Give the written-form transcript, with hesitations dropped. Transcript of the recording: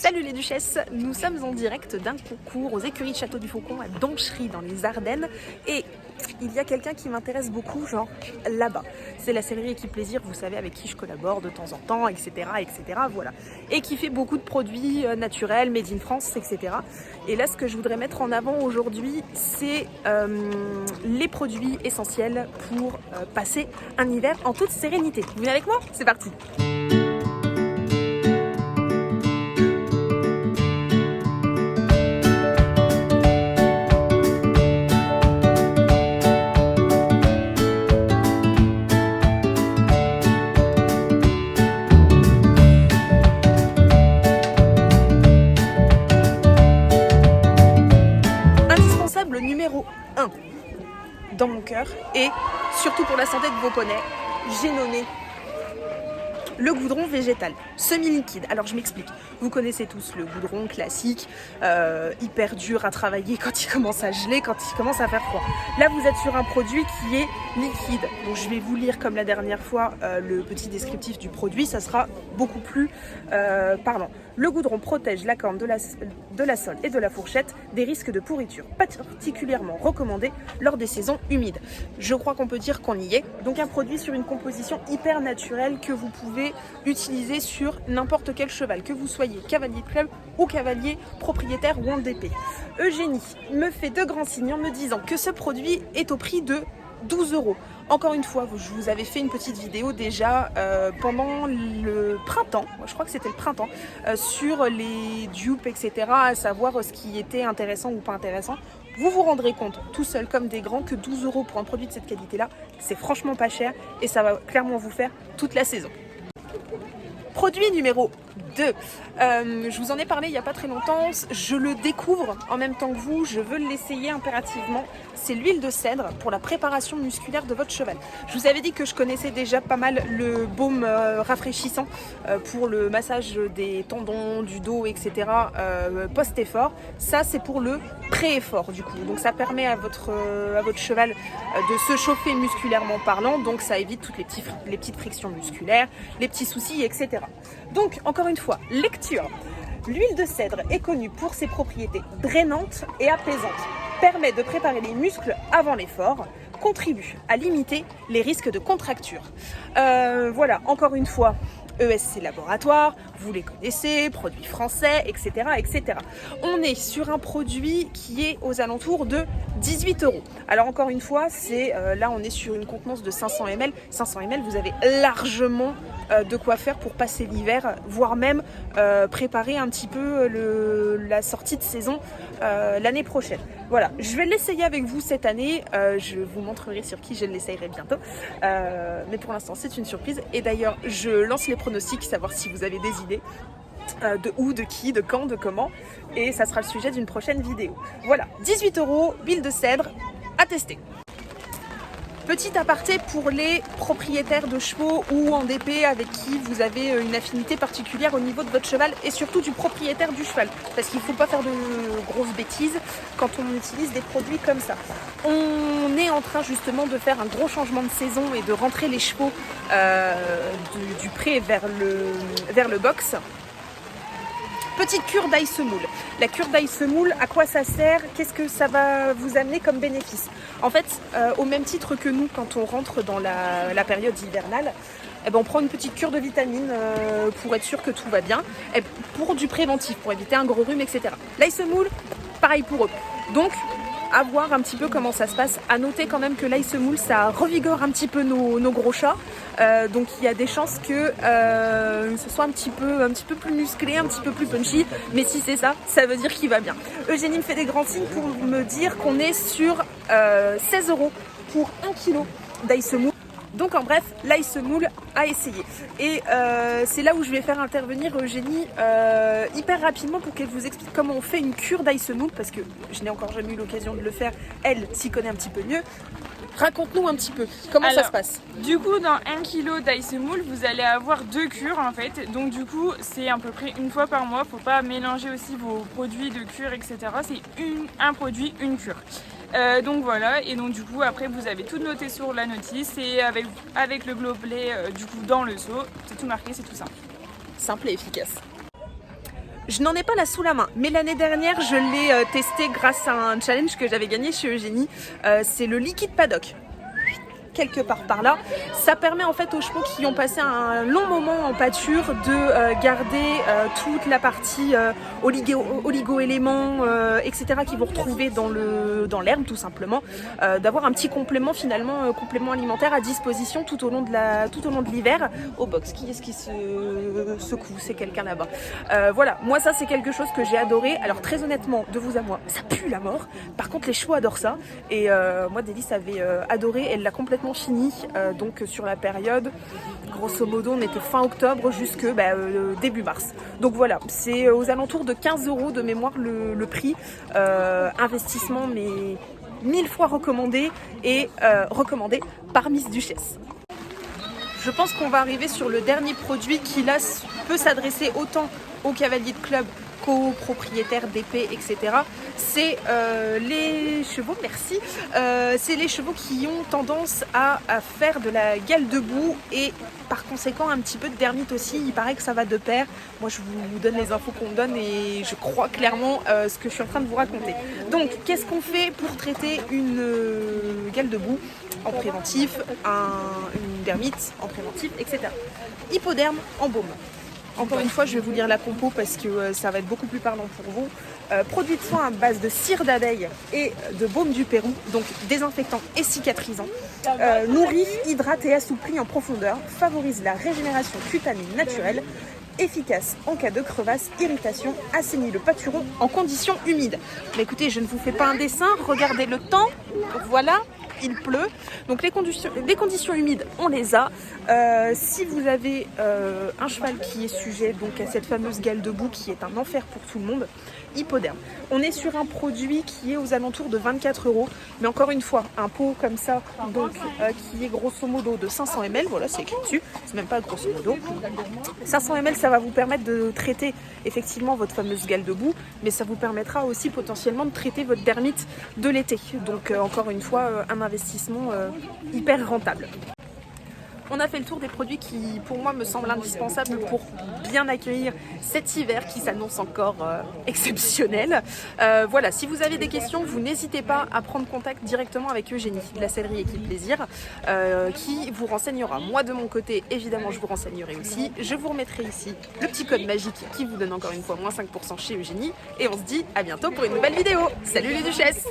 Salut les duchesses, nous sommes en direct d'un concours aux écuries de Château du Faucon à Donchery dans les Ardennes et il y a quelqu'un qui m'intéresse beaucoup, genre là-bas. C'est la sellerie Équipe Plaisir, vous savez, avec qui je collabore de temps en temps, etc. voilà. Et qui fait beaucoup de produits naturels, made in France, etc. Et là, ce que je voudrais mettre en avant aujourd'hui, c'est les produits essentiels pour passer un hiver en toute sérénité. Vous venez avec moi? C'est parti! Numéro 1 dans mon cœur et surtout pour la santé de vos poneys, j'ai nommé le goudron végétal, semi-liquide. Alors je m'explique, vous connaissez tous le goudron classique, hyper dur à travailler quand il commence à geler, quand il commence à faire froid. Là vous êtes sur un produit qui est liquide, donc je vais vous lire comme la dernière fois le petit descriptif du produit, ça sera beaucoup plus parlant. Le goudron protège la corne de la sole et de la fourchette des risques de pourriture, particulièrement recommandé lors des saisons humides. Je crois qu'on peut dire qu'on y est. Donc un produit sur une composition hyper naturelle que vous pouvez utiliser sur n'importe quel cheval, que vous soyez cavalier de club ou cavalier propriétaire ou en DP. Eugénie me fait de grands signes en me disant que ce produit est au prix de 12 €. Encore une fois, je vous avais fait une petite vidéo déjà pendant le printemps, je crois que c'était le printemps, sur les dupes, etc., à savoir ce qui était intéressant ou pas intéressant. Vous vous rendrez compte, tout seul comme des grands, que 12 € pour un produit de cette qualité-là, c'est franchement pas cher et ça va clairement vous faire toute la saison. Produit numéro 2. Je vous en ai parlé il n'y a pas très longtemps, je le découvre en même temps que vous, je veux l'essayer impérativement. C'est l'huile de cèdre pour la préparation musculaire de votre cheval. Je vous avais dit que je connaissais déjà pas mal le baume rafraîchissant pour le massage des tendons, du dos, etc. Post-effort. Ça c'est pour le pré-effort du coup. Donc ça permet à votre cheval de se chauffer musculairement parlant, donc ça évite toutes les petites frictions musculaires, les petits soucis, etc. Donc encore une fois, lecture. L'huile de cèdre est connue pour ses propriétés drainantes et apaisantes, permet de préparer les muscles avant l'effort, contribue à limiter les risques de contracture. Voilà, encore une fois, ESC Laboratoire, vous les connaissez, produits français, etc., etc. On est sur un produit qui est aux alentours de 18 €. Alors encore une fois, là on est sur une contenance de 500 ml. 500 ml, vous avez largement de quoi faire pour passer l'hiver, voire même préparer un petit peu la sortie de saison l'année prochaine. Voilà, je vais l'essayer avec vous cette année, je vous montrerai sur qui je l'essayerai bientôt, mais pour l'instant c'est une surprise et d'ailleurs je lance les pronostics, savoir si vous avez des idées de où, de qui, de quand, de comment, et ça sera le sujet d'une prochaine vidéo. Voilà, 18 €, huile de cèdre, à tester. Petit aparté pour les propriétaires de chevaux ou en DP avec qui vous avez une affinité particulière au niveau de votre cheval et surtout du propriétaire du cheval. Parce qu'il ne faut pas faire de grosses bêtises quand on utilise des produits comme ça. On est en train justement de faire un gros changement de saison et de rentrer les chevaux du pré vers le box. Petite cure d'ail semoule. La cure d'ail semoule, à quoi ça sert? Qu'est-ce que ça va vous amener comme bénéfice? En fait, au même titre que nous, quand on rentre dans la période hivernale, eh ben, on prend une petite cure de vitamines pour être sûr que tout va bien, et pour du préventif, pour éviter un gros rhume, etc. L'ail semoule, pareil pour eux. Donc, à voir un petit peu comment ça se passe. À noter quand même que l'ail semoule, ça revigore un petit peu nos gros chats. Donc il y a des chances que ce soit un petit peu plus musclé, un petit peu plus punchy. Mais si c'est ça, ça veut dire qu'il va bien. Eugénie me fait des grands signes pour me dire qu'on est sur 16 € pour 1 kg d'ail semoule. Donc en bref, l'ail semoule à essayer. Et c'est là où je vais faire intervenir Eugénie hyper rapidement pour qu'elle vous explique comment on fait une cure d'ail semoule, parce que je n'ai encore jamais eu l'occasion de le faire, elle s'y connaît un petit peu mieux. Raconte-nous un petit peu comment ça se passe. Du coup, dans 1 kg d'ail semoule, vous allez avoir 2 cures en fait. Donc du coup, c'est à peu près une fois par mois. Faut pas mélanger aussi vos produits de cure, etc. C'est un produit, une cure. Donc voilà, et donc du coup après vous avez tout noté sur la notice et avec le globelet du coup dans le seau, c'est tout marqué, c'est tout simple. Simple et efficace. Je n'en ai pas là sous la main, mais l'année dernière, je l'ai testé grâce à un challenge que j'avais gagné chez Eugénie. C'est le liquide paddock. Quelque part par là, ça permet en fait aux chevaux qui ont passé un long moment en pâture de garder toute la partie oligo-éléments, etc. qu'ils vont retrouver dans l'herbe tout simplement, d'avoir un petit complément finalement, complément alimentaire à disposition tout au long de l'hiver. Au box, qui est-ce qui se secoue? C'est quelqu'un là-bas. Voilà, moi ça c'est quelque chose que j'ai adoré. Alors très honnêtement, de vous à moi, ça pue la mort. Par contre les chevaux adorent ça et moi Délice avait adoré, elle l'a complètement fini donc sur la période grosso modo on était fin octobre jusque début mars, donc voilà, c'est aux alentours de 15 € de mémoire le prix, investissement mais 1000 fois recommandé et recommandé par Miss Duchesse. Je pense qu'on va arriver sur le dernier produit qui là peut s'adresser autant aux cavaliers de club qu'aux propriétaires d'épées, etc. C'est les chevaux, merci. C'est les chevaux qui ont tendance à faire de la gale debout et par conséquent un petit peu de dermite aussi. Il paraît que ça va de pair. Moi je vous donne les infos qu'on me donne et je crois clairement ce que je suis en train de vous raconter. Donc qu'est-ce qu'on fait pour traiter une gale debout en préventif, une dermite en préventif, etc. Hypoderme en baume. Encore une fois, je vais vous lire la compo parce que ça va être beaucoup plus parlant pour vous. Produit de soin à base de cire d'abeille et de baume du Pérou, donc désinfectant et cicatrisant. Nourrit, hydrate et assouplit en profondeur, favorise la régénération cutanée naturelle, efficace en cas de crevasse, irritation, assainit le pâtureau en conditions humides. Mais écoutez, je ne vous fais pas un dessin, regardez le temps, voilà. Il pleut, donc les conditions humides on les a. Si vous avez un cheval qui est sujet donc à cette fameuse gale debout qui est un enfer pour tout le monde, Hypoderme. On est sur un produit qui est aux alentours de 24 €, mais encore une fois, un pot comme ça, donc qui est grosso modo de 500 ml, voilà c'est écrit dessus, c'est même pas grosso modo. 500 ml ça va vous permettre de traiter effectivement votre fameuse gale debout, mais ça vous permettra aussi potentiellement de traiter votre dermite de l'été. Donc encore une fois, un investissement hyper rentable. On a fait le tour des produits qui, pour moi, me semblent indispensables pour bien accueillir cet hiver qui s'annonce encore exceptionnel. Voilà, si vous avez des questions, vous n'hésitez pas à prendre contact directement avec Eugénie de la sellerie Équipe Plaisir, qui vous renseignera. Moi, de mon côté, évidemment, je vous renseignerai aussi. Je vous remettrai ici le petit code magique qui vous donne encore une fois moins 5% chez Eugénie. Et on se dit à bientôt pour une nouvelle vidéo. Salut les duchesses!